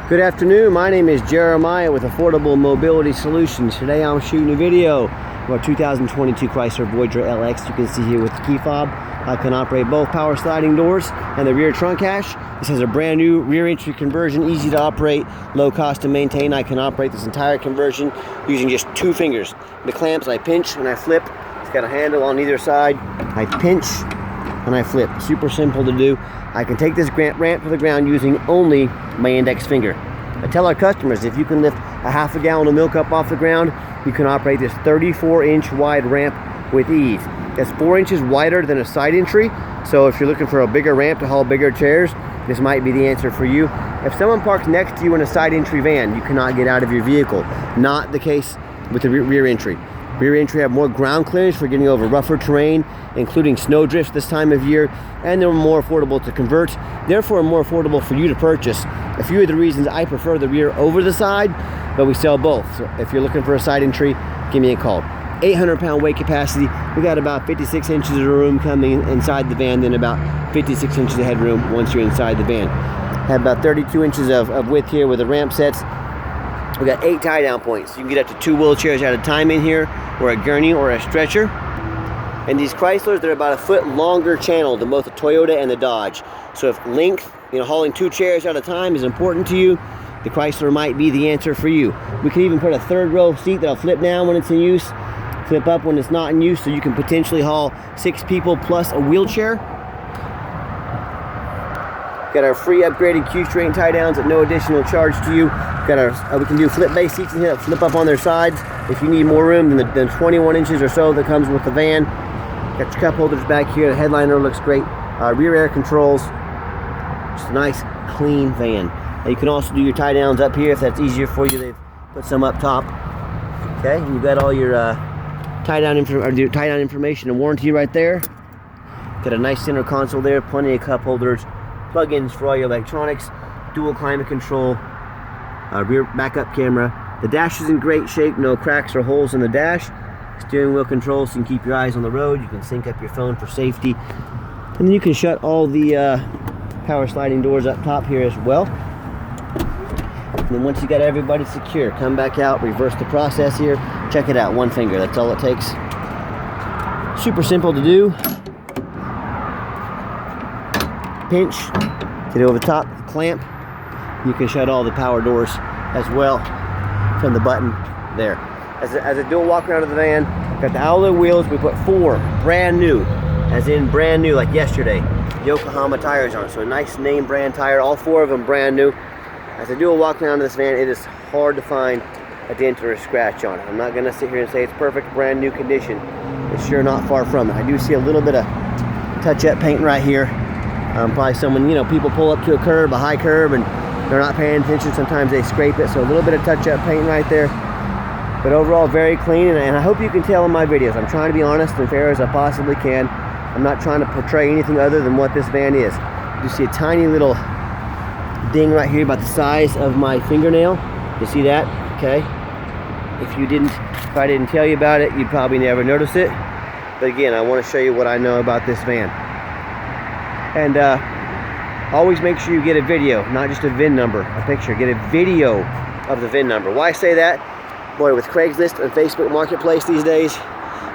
Good afternoon, my name is Jeremiah with Affordable Mobility Solutions. Today I'm shooting a video of our 2022 Chrysler Voyager LX. You can see here with the key fob, I can operate both power sliding doors and the rear trunk hatch. This has a brand new rear entry conversion, easy to operate, low cost to maintain. I can operate this entire conversion using just 2 fingers. The clamps I pinch and I flip. It's got a handle on either side. I pinch and I flip. Super simple to do. I can take this ramp to the ground using only my index finger. I tell our customers, if you can lift a half a gallon of milk up off the ground, you can operate this 34-inch wide ramp with ease. That's 4 inches wider than a side entry, so if you're looking for a bigger ramp to haul bigger chairs, this might be the answer for you. If someone parks next to you in a side entry van, you cannot get out of your vehicle. Not the case with the rear entry. Rear entry have more ground clearance for getting over rougher terrain, including snowdrifts this time of year, and they're more affordable to convert, therefore more affordable for you to purchase. A few of the reasons I prefer the rear over the side, but we sell both. So if you're looking for a side entry, give me a call. 800-pound weight capacity. We got about 56 inches of room coming inside the van, then about 56 inches of headroom once you're inside the van. Have about 32 inches of width here with the ramp sets. We got 8 tie-down points. You can get up to 2 wheelchairs at a time in here, or a gurney or a stretcher. And these Chryslers, they're about a foot longer channel than both the Toyota and the Dodge. So if length, hauling 2 chairs at a time is important to you, the Chrysler might be the answer for you. We can even put a 3rd row seat that'll flip down when it's in use, flip up when it's not in use, so you can potentially haul 6 people plus a wheelchair. Got our free upgraded Q-string tie downs at no additional charge to you. Got our we can do flip base seats in here that flip up on their sides if you need more room than 21 inches or so that comes with the van. Got your cup holders back here. The headliner looks great. Rear air controls. Just a nice clean van. Now you can also do your tie downs up here if that's easier for you. They've put some up top. Okay, and you've got all your tie down information and warranty right there. Got a nice center console there. Plenty of cup holders. Plug-ins for all your electronics, dual climate control, rear backup camera. The dash is in great shape, no cracks or holes in the dash. Steering wheel controls, so you can keep your eyes on the road. You can sync up your phone for safety. And then you can shut all the power sliding doors up top here as well. And then once you got everybody secure, come back out, reverse the process here. Check it out, 1 finger, that's all it takes. Super simple to do. Pinch, get over the top, clamp. You can shut all the power doors as well from the button there. As a dual walk around of the van, got the alloy wheels. We put 4 brand new, as in brand new, like yesterday. Yokohama tires on, so a nice name brand tire. All 4 of them brand new. As a dual walk around this van, it is hard to find a dent or a scratch on it. I'm not gonna sit here and say it's perfect, brand new condition. It's sure not far from it. I do see a little bit of touch-up paint right here. Probably someone, people pull up to a curb, a high curb, and they're not paying attention. Sometimes they scrape it, so a little bit of touch-up paint right there. But overall, very clean, and I hope you can tell in my videos, I'm trying to be honest and fair as I possibly can. I'm not trying to portray anything other than what this van is. You see a tiny little ding right here about the size of my fingernail. You see that? Okay. If I didn't tell you about it, you'd probably never notice it. But again, I want to show you what I know about this van. And always make sure you get a video, not just a VIN number, a picture. Get a video of the VIN number. Why say that? Boy, with Craigslist and Facebook Marketplace these days,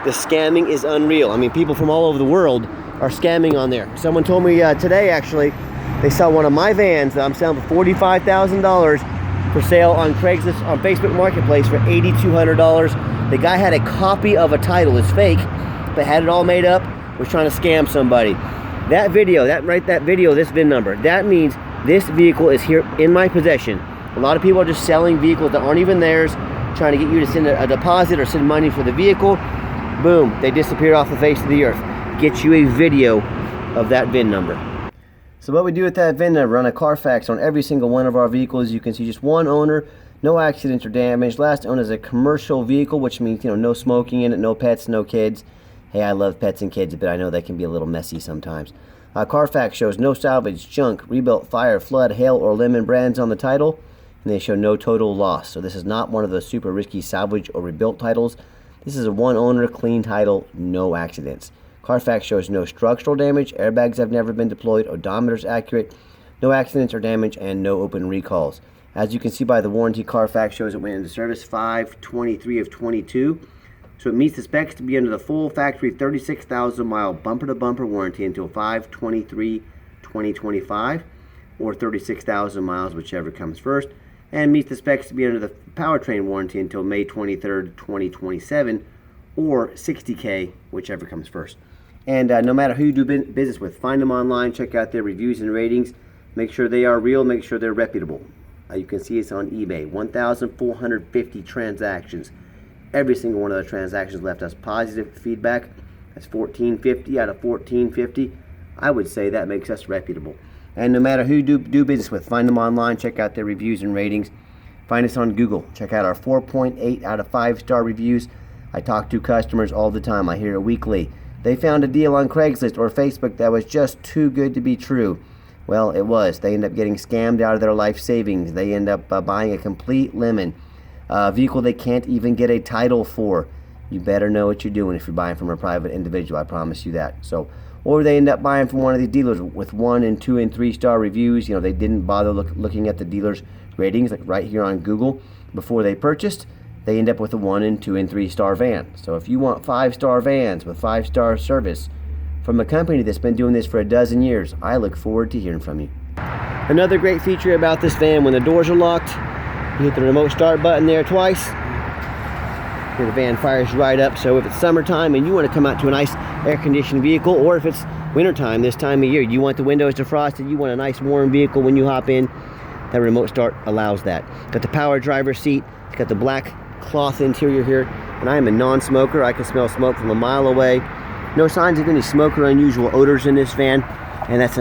the scamming is unreal. I mean, people from all over the world are scamming on there. Someone told me today, actually, they saw one of my vans that I'm selling for $45,000 for sale on Craigslist, on Facebook Marketplace for $8,200. The guy had a copy of a title. It's fake, but had it all made up, was trying to scam somebody. That video, this VIN number, that means this vehicle is here in my possession. A lot of people are just selling vehicles that aren't even theirs, trying to get you to send a deposit or send money for the vehicle. Boom, they disappear off the face of the earth. Get you a video of that VIN number. So what we do with that VIN number, run a Carfax on every single one of our vehicles. You can see just 1 owner, no accidents or damage. Last owned is a commercial vehicle, which means, no smoking in it, no pets, no kids. Hey, I love pets and kids, but I know they can be a little messy sometimes. Carfax shows no salvage, junk, rebuilt, fire, flood, hail, or lemon brands on the title, and they show no total loss. So this is not one of those super risky salvage or rebuilt titles. This is a 1 owner, clean title, no accidents. Carfax shows no structural damage, airbags have never been deployed, odometer's accurate, no accidents or damage, and no open recalls. As you can see by the warranty, Carfax shows it went into service 5/23 of 22. So it meets the specs to be under the full factory 36,000 mile bumper to bumper warranty until 5/23/2025, or 36,000 miles, whichever comes first, and meets the specs to be under the powertrain warranty until May 23rd, 2027, or 60K, whichever comes first. And no matter who you do business with, find them online, check out their reviews and ratings, make sure they are real, make sure they're reputable. You can see it's on eBay. 1,450 transactions. Every single one of the transactions left us positive feedback. That's 1,450 out of 1,450. I would say that makes us reputable. And no matter who you do business with, find them online, check out their reviews and ratings. Find us on Google. Check out our 4.8 out of 5-star reviews. I talk to customers all the time. I hear it weekly. They found a deal on Craigslist or Facebook that was just too good to be true. Well, it was. They end up getting scammed out of their life savings. They end up buying a complete lemon, a vehicle they can't even get a title for. You better know what you're doing if you're buying from a private individual. I promise you that. So, or they end up buying from one of these dealers with 1 and 2 and 3-star reviews. You know, they didn't bother looking at the dealer's ratings, like right here on Google, before they purchased. They end up with a 1 and 2 and 3-star van. So if you want 5-star vans with 5-star service from a company that's been doing this for a dozen years, I look forward to hearing from you. Another great feature about this van, when the doors are locked, you hit the remote start button there twice. The van fires right up. So if it's summertime and you want to come out to a nice air-conditioned vehicle, or if it's wintertime this time of year, you want the windows defrosted, you want a nice warm vehicle when you hop in, that remote start allows that. Got the power driver's seat, it's got the black cloth interior here, and I am a non-smoker. I can smell smoke from a mile away. No signs of any smoke or unusual odors in this van, and that's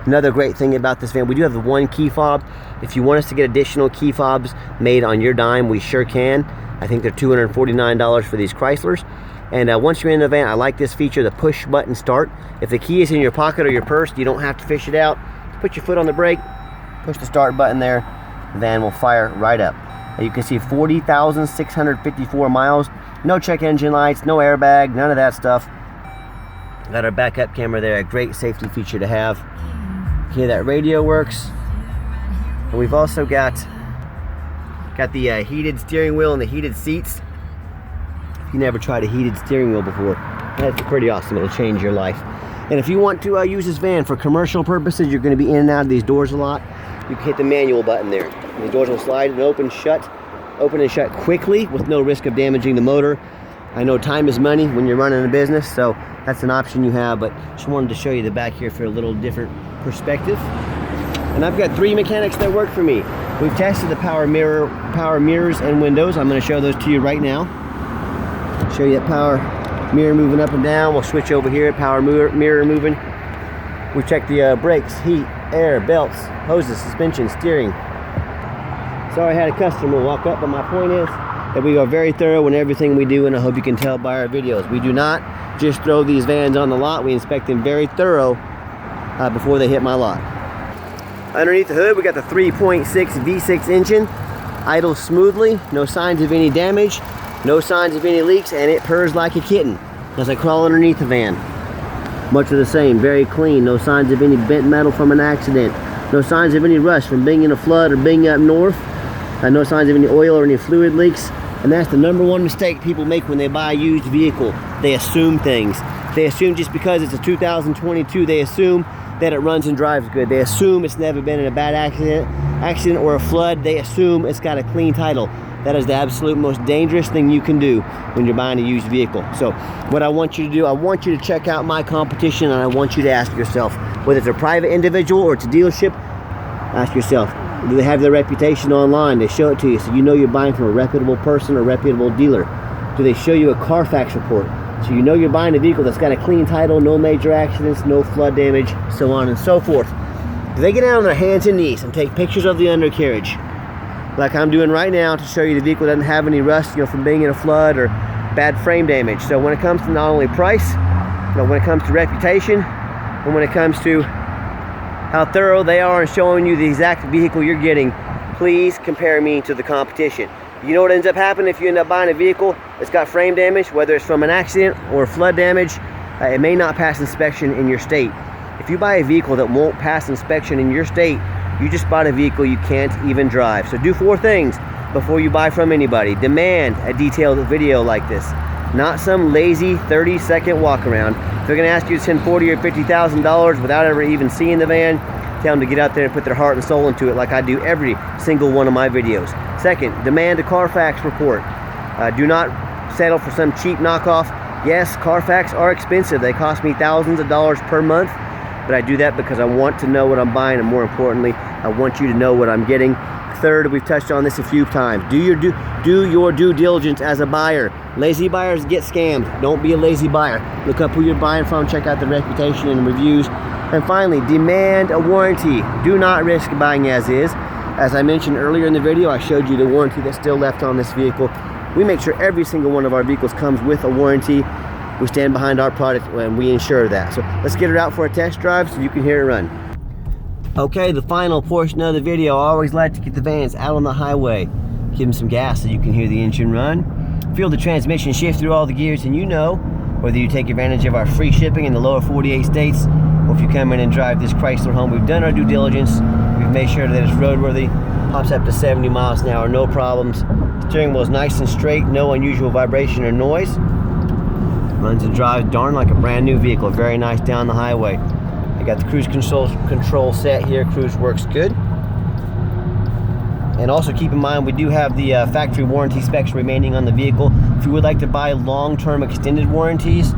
another great thing about this van. We do have the 1 key fob. If you want us to get additional key fobs made on your dime, we sure can. I think they're $249 for these Chryslers. And once you're in the van, I like this feature, the push button start. If the key is in your pocket or your purse, you don't have to fish it out. Put your foot on the brake, push the start button there, the van will fire right up. You can see 40,654 miles, no check engine lights, no airbag, none of that stuff. Got our backup camera there, a great safety feature to have. Okay, that radio works. And we've also got the heated steering wheel and the heated seats. If you never tried a heated steering wheel before, that's pretty awesome. It'll change your life. And if you want to use this van for commercial purposes, you're going to be in and out of these doors a lot, you can hit the manual button there. And the doors will slide and open and shut quickly with no risk of damaging the motor. I know time is money when you're running a business, so that's an option you have, but just wanted to show you the back here for a little different perspective. And I've got 3 mechanics that work for me. We've tested the power mirrors and windows. I'm going to show those to you right now. Show you that power mirror moving up and down. We'll switch over here, power mirror moving. We checked the brakes, heat, air, belts, hoses, suspension, steering. Sorry I had a customer walk up, but my point is that we are very thorough in everything we do, and I hope you can tell by our videos. We do not just throw these vans on the lot. We inspect them very thorough before they hit my lot. Underneath the hood, we got the 3.6 V6 engine, idles smoothly, no signs of any damage, no signs of any leaks, and it purrs like a kitten as I crawl underneath the van. Much of the same, very clean, no signs of any bent metal from an accident, no signs of any rust from being in a flood or being up north, no signs of any oil or any fluid leaks. And that's the #1 mistake people make when they buy a used vehicle. They assume things. They assume just because it's a 2022, they assume that it runs and drives good. They assume it's never been in a bad accident or a flood. They assume it's got a clean title. That is the absolute most dangerous thing you can do when you're buying a used vehicle. So what I want you to do, I want you to check out my competition, and I want you to ask yourself, whether it's a private individual or it's a dealership, ask yourself, do they have their reputation online? They show it to you so you know you're buying from a reputable person or reputable dealer. Do they show you a Carfax report so you know you're buying a vehicle that's got a clean title, no major accidents, no flood damage, so on and so forth? Do they get down on their hands and knees and take pictures of the undercarriage like I'm doing right now to show you the vehicle doesn't have any rust, from being in a flood or bad frame damage? So when it comes to not only price, when it comes to reputation, and when it comes to how thorough they are in showing you the exact vehicle you're getting, please compare me to the competition. You know what ends up happening if you end up buying a vehicle that's got frame damage, whether it's from an accident or flood damage? It may not pass inspection in your state. If you buy a vehicle that won't pass inspection in your state, you just bought a vehicle you can't even drive. So do 4 things before you buy from anybody. Demand a detailed video like this, not some lazy 30-second walk around. If they're going to ask you to spend $40,000 or $50,000 without ever even seeing the van, tell them to get out there and put their heart and soul into it, like I do every single one of my videos. Second, demand a Carfax report. Do not settle for some cheap knockoff. Yes, Carfax are expensive. They cost me thousands of dollars per month, but I do that because I want to know what I'm buying, and more importantly, I want you to know what I'm getting. Third, we've touched on this a few times. Do your due diligence as a buyer. Lazy buyers get scammed. Don't be a lazy buyer. Look up who you're buying from, check out the reputation and reviews. And finally, demand a warranty. Do not risk buying as is. As I mentioned earlier in the video, I showed you the warranty that's still left on this vehicle. We make sure every single one of our vehicles comes with a warranty. We stand behind our product and we ensure that. So let's get it out for a test drive so you can hear it run. Okay, the final portion of the video. I always like to get the vans out on the highway, give them some gas so you can hear the engine run, feel the transmission shift through all the gears, and you know, whether you take advantage of our free shipping in the lower 48 states, or if you come in and drive this Chrysler home, we've done our due diligence. We've made sure that it's roadworthy, pops up to 70 miles an hour, no problems. Steering wheel is nice and straight, no unusual vibration or noise. Runs and drives darn like a brand new vehicle, very nice down the highway. I got the cruise control set here. Cruise works good. And also keep in mind, we do have the factory warranty specs remaining on the vehicle. If you would like to buy long-term extended warranties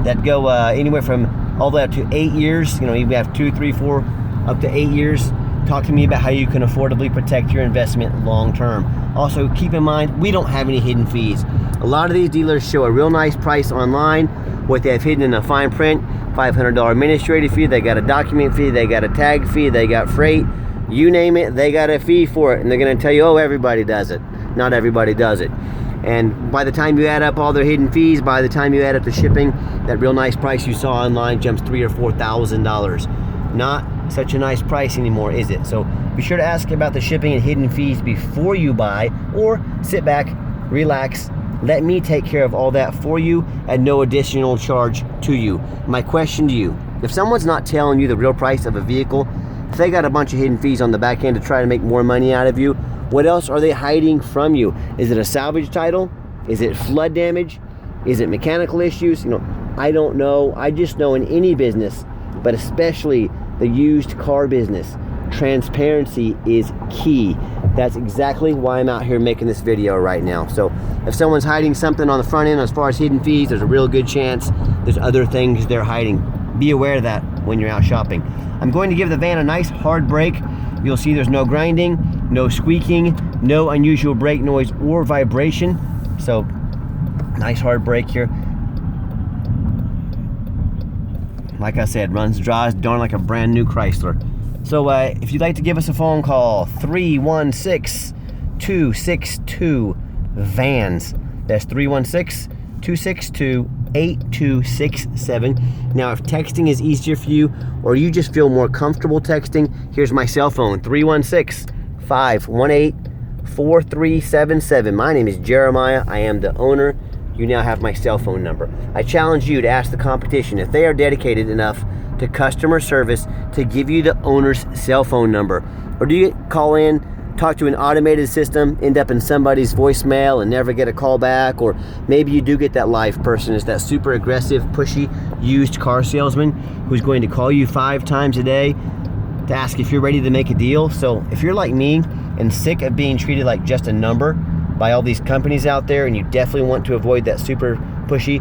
that go anywhere from all the way up to 8 years, you know, you have 2, 3, 4, up to 8 years, talk to me about how you can affordably protect your investment long-term. Also, keep in mind, we don't have any hidden fees. A lot of these dealers show a real nice price online. What they have hidden in the fine print, $500 administrative fee, they got a document fee, they got a tag fee, they got freight, you name it, they got a fee for it. And they're going to tell you, oh, everybody does it. Not everybody does it. And by the time you add up all their hidden fees, by the time you add up the shipping, that real nice price you saw online jumps $3,000 or $4,000. Not such a nice price anymore, is it? So be sure to ask about the shipping and hidden fees before you buy, or sit back, relax, let me take care of all that for you at no additional charge to you. My question to you, if someone's not telling you the real price of a vehicle, if they got a bunch of hidden fees on the back end to try to make more money out of you, what else are they hiding from you? Is it a salvage title? Is it flood damage? Is it mechanical issues? You know, I don't know. I just know in any business, but especially the used car business, transparency is key. That's exactly why I'm out here making this video right now. So if someone's hiding something on the front end as far as hidden fees, there's a real good chance there's other things they're hiding. Be aware of that when you're out shopping. I'm going to give the van a nice hard brake. You'll see there's no grinding, no squeaking, no unusual brake noise or vibration. So nice hard brake here. Like I said, runs, drives darn like a brand new Chrysler. So if you'd like to give us a phone call, 316-262-VANS. That's 316-262-8267. Now, if texting is easier for you, or you just feel more comfortable texting, here's my cell phone, 316-518-4377. My name is Jeremiah. I am the owner. You now have my cell phone number. I challenge you to ask the competition if they are dedicated enough to customer service to give you the owner's cell phone number. Or do you call in, talk to an automated system, end up in somebody's voicemail and never get a call back? Or maybe you do get that live person. It's that super aggressive, pushy, used car salesman who's going to call you 5 times a day to ask if you're ready to make a deal. So if you're like me and sick of being treated like just a number by all these companies out there, and you definitely want to avoid that super pushy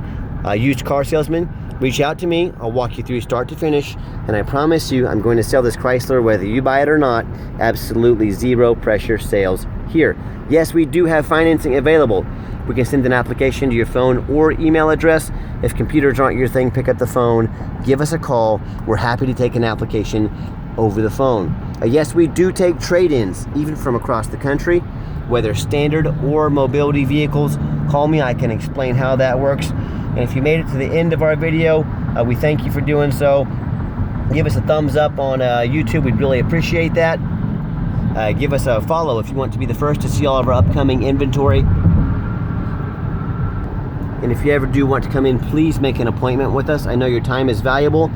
used car salesman, reach out to me. I'll walk you through start to finish, and I promise you I'm going to sell this Chrysler whether you buy it or not. Absolutely zero pressure sales here. Yes, we do have financing available. We can send an application to your phone or email address. If computers aren't your thing, pick up the phone, give us a call. We're happy to take an application over the phone. Yes, we do take trade-ins, even from across the country, whether standard or mobility vehicles. Call me, I can explain how that works. And if you made it to the end of our video, we thank you for doing so. Give us a thumbs up on YouTube, we'd really appreciate that. Give us a follow if you want to be the first to see all of our upcoming inventory. And if you ever do want to come in, please make an appointment with us. I know your time is valuable,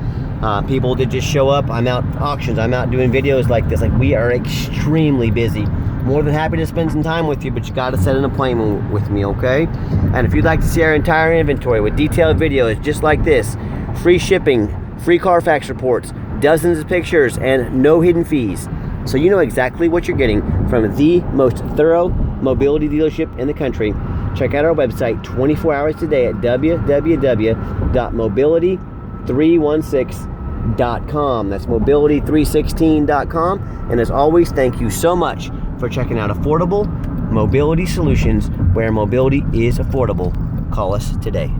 People that just show up. I'm out auctions. I'm out doing videos like this. Like, we are extremely busy. More than happy to spend some time with you, but you got to set an appointment with me, okay? And if you'd like to see our entire inventory with detailed videos just like this, free shipping, free Carfax reports, dozens of pictures, and no hidden fees, so you know exactly what you're getting from the most thorough mobility dealership in the country, check out our website 24 hours today at www.mobility316.com. That's mobility316.com. And as always, thank you so much for checking out affordable mobility solutions where mobility is affordable. Call us today.